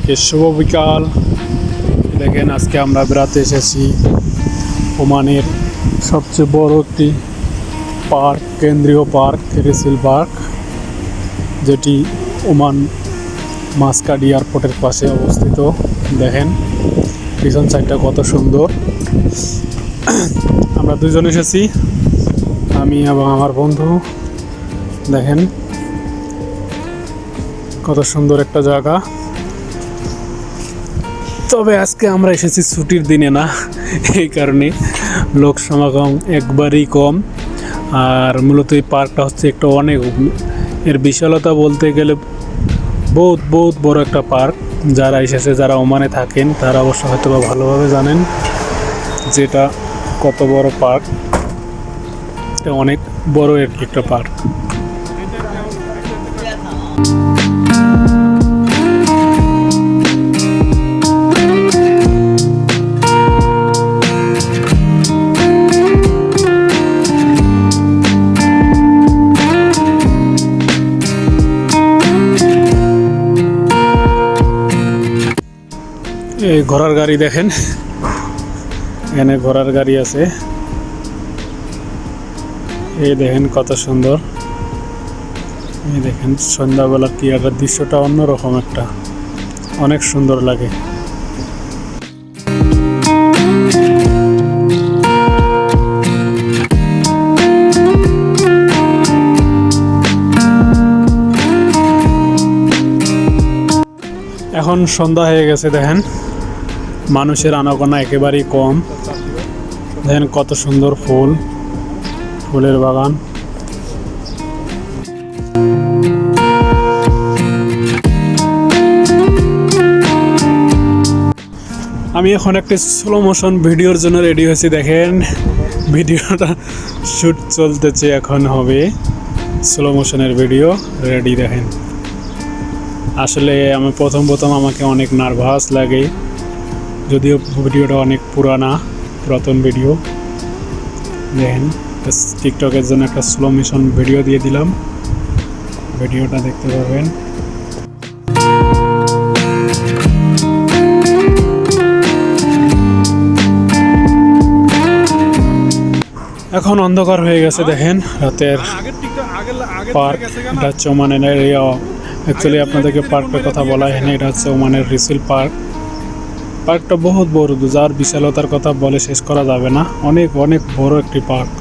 সবাইকে শুভ বিকাল। দেখেন আজকে আমরা বেড়াতে এসেছি ওমানের সবচেয়ে বড় একটি পার্ক, কেন্দ্রীয় পার্ক রিসিল পার্ক, যেটি ওমান মাসকাট এয়ারপোর্টের পাশে অবস্থিত। দেখেন পিছন সাইডটা কত সুন্দর। আমরা দুজন এসেছি, আমি এবং আমার বন্ধু। দেখেন কত সুন্দর একটা জায়গা। তবে আজকে আমরা এসেছি ছুটির দিনে না, এই কারণে লোক সমাগম একবারই কম। আর মূলত এই পার্কটা হচ্ছে একটা অনেক, এর বিশালতা বলতে গেলে বহুত বড় একটা পার্ক। যারা এসেছে, যারা ওমানে থাকেন, তারা অবশ্য হয়তো বা ভালোভাবে জানেন যেটা কত বড় পার্ক। এটা অনেক বড় একটা পার্ক। এই ঘোড়ার গাড়ি দেখেন, এখানে ঘোড়ার গাড়ি আছে। এই দেখেন কত সুন্দর। এই দেখেন সন্ধ্যাবেলার কি একটা দৃশ্যটা অন্যরকম একটা, অনেক সুন্দর লাগে। এখন সন্ধ্যা হয়ে গেছে, দেখেন মানুষের আনাগোনা একেবারেই কম। দেখেন কত সুন্দর ফুলের বাগান। আমি এখন একটা স্লো মোশন ভিডিওর জন্য রেডি হয়েছি। দেখেন ভিডিওটা শ্যুট চলতেছে, এখন হবে স্লো মোশনের ভিডিও রেডি। দেখেন আসলে আমি প্রথম আমাকে অনেক নার্ভাস লাগে, যদিও ভিডিওটা অনেক পুরাতন ভিডিও। দেখেন টিকটকের জন্য একটা স্লো মোশন ভিডিও দিয়ে দিলাম, ভিডিওটা দেখতে পারবেন। এখন অন্ধকার হয়ে গেছে। দেখেন রাতের পার্ক, এটা হচ্ছে ওমানের এরিয়া। অ্যাকচুয়ালি আপনাদেরকে পার্কটার কথা বলা হয় না, এটা হচ্ছে ওমানের রিসিল পার্ক। পার্কটা বহুত বড়, যার বিশালতার কথা বলে শেষ করা যাবে না। অনেক বড় একটি পার্ক।